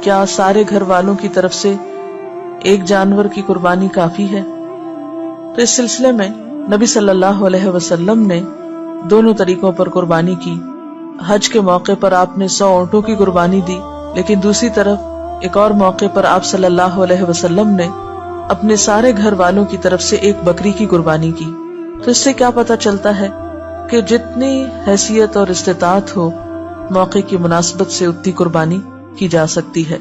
کیا سارے گھر والوں کی طرف سے ایک جانور کی قربانی کافی ہے؟ تو اس سلسلے میں نبی صلی اللہ علیہ وسلم نے دونوں طریقوں پر قربانی کی. حج کے موقع پر آپ نے 100 اونٹوں کی قربانی دی، لیکن دوسری طرف ایک اور موقع پر آپ صلی اللہ علیہ وسلم نے اپنے سارے گھر والوں کی طرف سے ایک بکری کی قربانی کی. تو اس سے کیا پتہ چلتا ہے کہ جتنی حیثیت اور استطاعت ہو، موقع کی مناسبت سے اتنی قربانی کی جا سکتی ہے.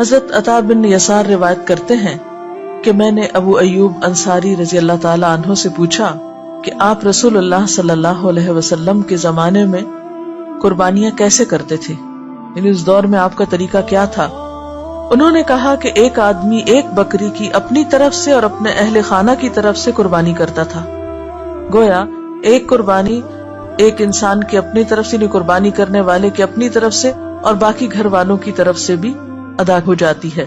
حضرت عطا بن یسار روایت کرتے ہیں کہ میں نے ابو ایوب انصاری رضی اللہ تعالی عنہ سے پوچھا کہ آپ رسول اللہ صلی اللہ علیہ وسلم کے زمانے میں قربانیاں کیسے کرتے تھے، یعنی اس دور میں آپ کا طریقہ کیا تھا. انہوں نے کہا کہ ایک آدمی ایک بکری کی اپنی طرف سے اور اپنے اہل خانہ کی طرف سے قربانی کرتا تھا. گویا ایک قربانی ایک انسان کی اپنی طرف سے، قربانی کرنے والے کی اپنی طرف سے اور باقی گھر والوں کی طرف سے بھی ادا ہو جاتی ہے،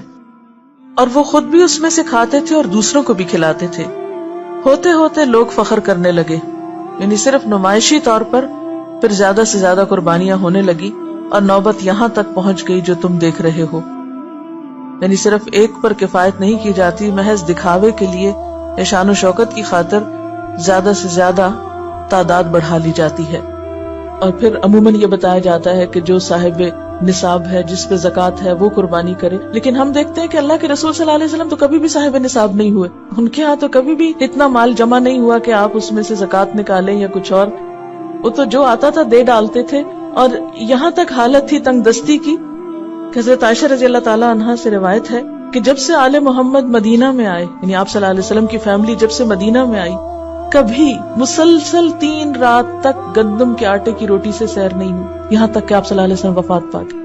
اور وہ خود بھی اس میں سے کھاتے تھے اور دوسروں کو بھی کھلاتے تھے. ہوتے ہوتے لوگ فخر کرنے لگے، یعنی صرف نمائشی طور پر پھر زیادہ سے زیادہ قربانیاں ہونے لگی اور نوبت یہاں تک پہنچ گئی جو تم دیکھ رہے ہو. یعنی صرف ایک پر کفایت نہیں کی جاتی، محض دکھاوے کے لیے یا شان و شوکت کی خاطر زیادہ سے زیادہ تعداد بڑھا لی جاتی ہے. اور پھر عموماً یہ بتایا جاتا ہے کہ جو صاحب نصاب ہے، جس پہ زکوٰۃ ہے، وہ قربانی کرے. لیکن ہم دیکھتے ہیں کہ اللہ کے رسول صلی اللہ علیہ وسلم تو کبھی بھی صاحب نصاب نہیں ہوئے. ان کے ہاں تو کبھی بھی اتنا مال جمع نہیں ہوا کہ آپ اس میں سے زکوٰۃ نکالیں یا کچھ اور. وہ تو جو آتا تھا دے ڈالتے تھے. اور یہاں تک حالت تھی تنگ دستی کی کہ حضرت عائشہ رضی اللہ تعالیٰ عنہا سے روایت ہے کہ جب سے آل محمد مدینہ میں آئے، یعنی آپ صلی اللہ علیہ وسلم کی فیملی جب سے مدینہ میں آئی، کبھی مسلسل 3 رات تک گندم کے آٹے کی روٹی سے سیر نہیں ہوئی، یہاں تک کہ آپ صلی اللہ علیہ وسلم وفات پا گئے.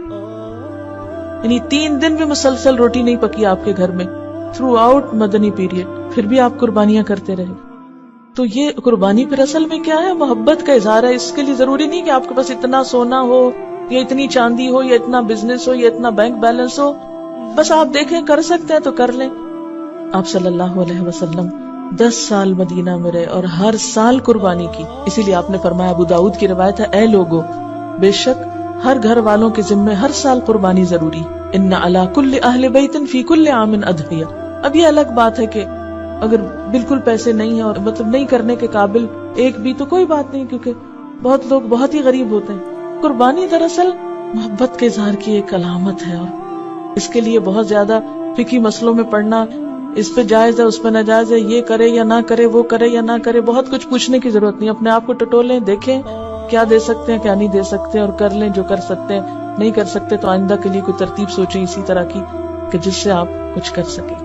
یعنی 3 دن بھی مسلسل روٹی نہیں پکی آپ کے گھر میں تھرو آؤٹ مدنی پیریڈ، پھر بھی آپ قربانیاں کرتے رہے. تو یہ قربانی پھر اصل میں کیا ہے؟ محبت کا اظہار ہے. اس کے لیے ضروری نہیں کہ آپ کے پاس اتنا سونا ہو یا اتنی چاندی ہو یا اتنا بزنس ہو یا اتنا بینک بیلنس ہو. بس آپ دیکھیں کر سکتے ہیں تو کر لیں. آپ صلی اللہ علیہ وسلم 10 سال مدینہ میں رہے اور ہر سال قربانی کی. اسی لیے آپ نے فرمایا، ابو داؤد کی روایت ہے، اے لوگو، بے شک ہر گھر والوں کے ذمے ہر سال قربانی ضروری. ان علی کل اہل بیت فی کل عام اضحیہ. اب یہ الگ بات ہے کہ اگر بالکل پیسے نہیں ہیں اور مطلب نہیں کرنے کے قابل ایک بھی، تو کوئی بات نہیں، کیونکہ بہت لوگ بہت ہی غریب ہوتے ہیں. قربانی دراصل محبت کے اظہار کی ایک علامت ہے، اور اس کے لیے بہت زیادہ فقہی مسئلوں میں پڑھنا، اس پہ جائز ہے اس پہ ناجائز ہے، یہ کرے یا نہ کرے، وہ کرے یا نہ کرے، بہت کچھ پوچھنے کی ضرورت نہیں. اپنے آپ کو ٹٹولیں، دیکھیں کیا دے سکتے ہیں کیا نہیں دے سکتے، اور کر لیں جو کر سکتے ہیں. نہیں کر سکتے تو آئندہ کے لیے کوئی ترتیب سوچیں اسی طرح کی کہ جس سے آپ کچھ کر سکیں.